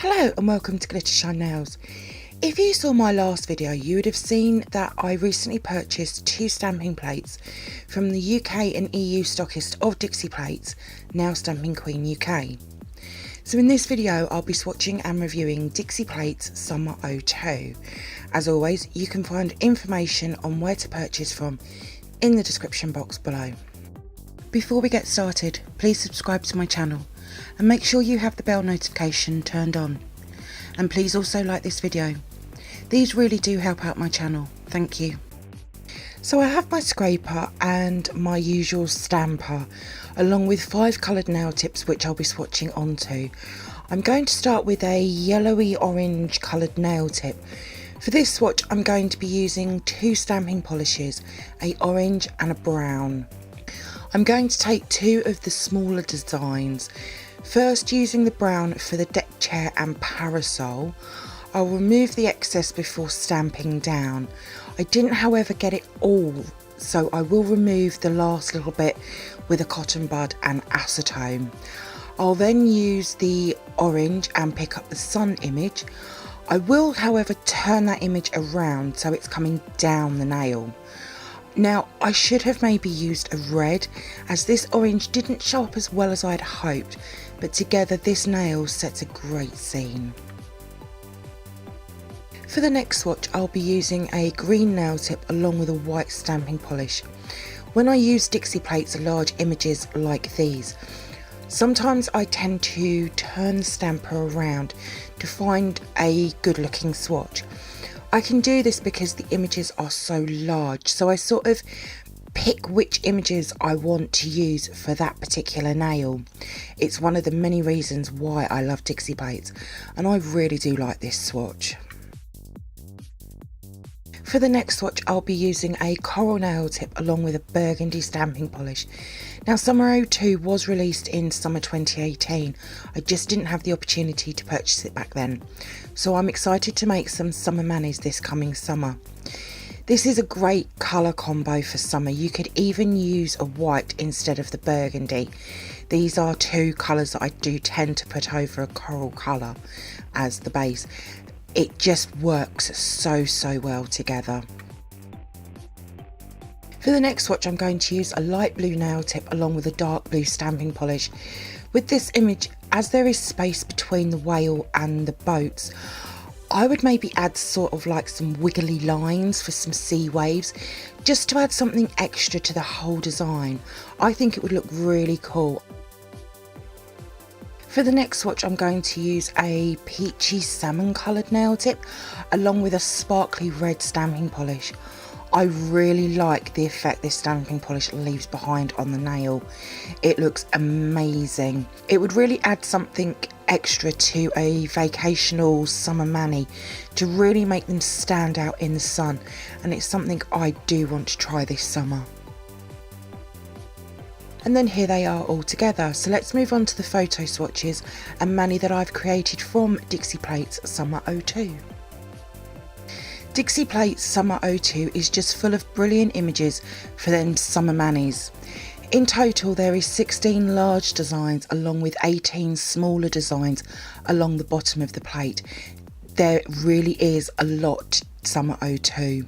Hello and welcome to glittershinenails. If you saw my last video, you would have seen that I recently purchased 2 stamping plates from the UK and EU stockist of Dixie Plates, now Stamping Queen UK. So in this video I'll be swatching and reviewing Dixie Plates Summer 02. As always, you can find information on where to purchase from in the description box below. Before we get started, please subscribe to my channel and make sure you have the bell notification turned on. And please also like this video. These really do help out my channel. Thank you. So I have my scraper and my usual stamper, along with 5 coloured nail tips which I'll be swatching onto. I'm going to start with a yellowy orange coloured nail tip. For this swatch I'm going to be using 2 stamping polishes, a orange and a brown. I'm going to take 2 of the smaller designs. First, using the brown for the deck chair and parasol, I'll remove the excess before stamping down. I didn't however get it all, so I will remove the last little bit with a cotton bud and acetone. I'll then use the orange and pick up the sun image. I will however turn that image around so it's coming down the nail. Now, I should have maybe used a red, as this orange didn't show up as well as I'd hoped, but together this nail sets a great scene. For the next swatch I'll be using a green nail tip along with a white stamping polish. When I use Dixie Plates large images like these, sometimes I tend to turn the stamper around to find a good looking swatch. I can do this because the images are so large, so I sort of pick which images I want to use for that particular nail. It's one of the many reasons why I love Dixie Plates, and I really do like this swatch. For the next swatch I'll be using a coral nail tip along with a burgundy stamping polish. Now, Summer 02 was released in summer 2018. I just didn't have the opportunity to purchase it back then. So I'm excited to make some summer manis this coming summer. This is a great colour combo for summer. You could even use a white instead of the burgundy. These are 2 colours that I do tend to put over a coral colour as the base. It just works so well together. For the next swatch I'm going to use a light blue nail tip along with a dark blue stamping polish. With this image, as there is space between the whale and the boats, I would maybe add sort of like some wiggly lines for some sea waves, just to add something extra to the whole design. I think it would look really cool. For the next swatch I'm going to use a peachy salmon coloured nail tip along with a sparkly red stamping polish. I really like the effect this stamping polish leaves behind on the nail. It looks amazing. It would really add something extra to a vacational summer mani to really make them stand out in the sun, and it's something I do want to try this summer. And then here they are all together, so let's move on to the photo swatches and mani that I've created from Dixie Plates Summer 02. Dixie Plates Summer 02 is just full of brilliant images for them summer manis. In total there is 16 large designs along with 18 smaller designs along the bottom of the plate. There really is a lot Summer 02.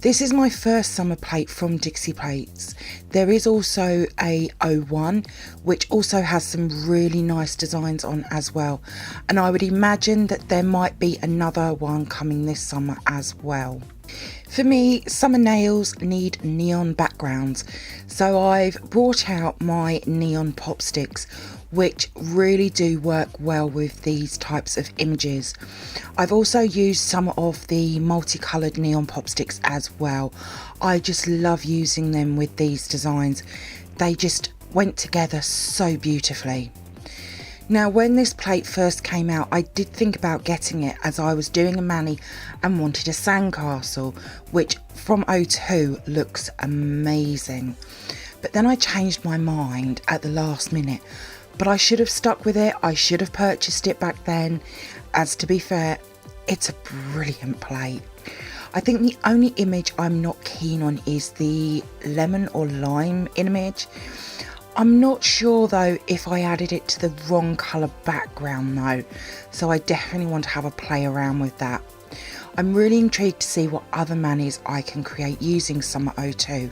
This is my first summer plate from Dixie Plates. There is also a 01 which also has some really nice designs on as well, and I would imagine that there might be another one coming this summer as well. For me, summer nails need neon backgrounds, so I've brought out my neon pop sticks, which really do work well with these types of images. I've also used some of the multicoloured neon pop sticks as well. I just love using them with these designs. They just went together so beautifully. Now, when this plate first came out, I did think about getting it as I was doing a mani and wanted a sandcastle, which from 02 looks amazing. But then I changed my mind at the last minute. But I should have stuck with it. I should have purchased it back then, as to be fair, it's a brilliant plate. I think the only image I'm not keen on is the lemon or lime image. I'm not sure though if I added it to the wrong colour background though, so I definitely want to have a play around with that. I'm really intrigued to see what other manis I can create using Summer 02.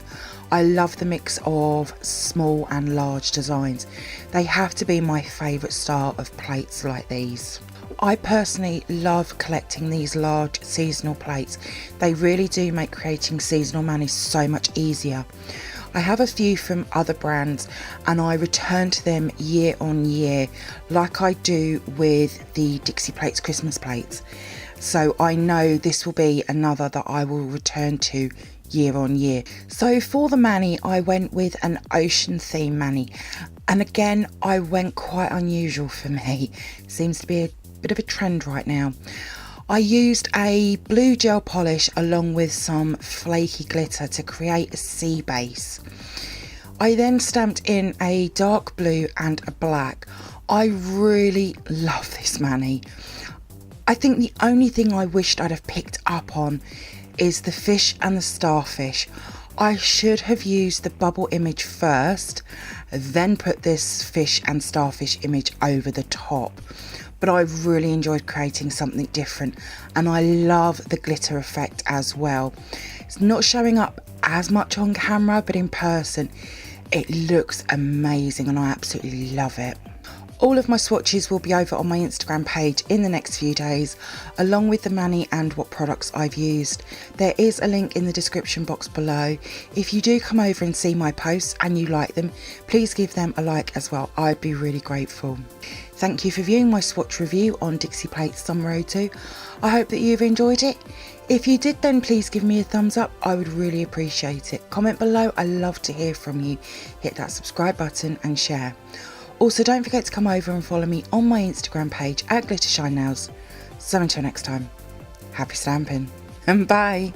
I love the mix of small and large designs. They have to be my favourite style of plates like these. I personally love collecting these large seasonal plates. They really do make creating seasonal manis so much easier. I have a few from other brands and I return to them year on year like I do with the Dixie Plates Christmas plates. So I know this will be another that I will return to year on year. So for the mani, I went with an ocean theme mani, and again I went quite unusual for me. Seems to be a bit of a trend right now. I used a blue gel polish along with some flaky glitter to create a sea base. I then stamped in a dark blue and a black. I really love this mani. I think the only thing I wished I'd have picked up on is the fish and the starfish. I should have used the bubble image first, then put this fish and starfish image over the top. But I really enjoyed creating something different, and I love the glitter effect as well. It's not showing up as much on camera, but in person it looks amazing and I absolutely love it. All of my swatches will be over on my Instagram page in the next few days, along with the mani and what products I've used. There is a link in the description box below. If you do come over and see my posts and you like them, please give them a like as well. I'd be really grateful. Thank you for viewing my swatch review on Dixie Plates Summer 02. I hope that you've enjoyed it. If you did, then please give me a thumbs up. I would really appreciate it. Comment below. I love to hear from you. Hit that subscribe button and share. Also, don't forget to come over and follow me on my Instagram page at glittershinenails. So until next time, happy stamping and bye.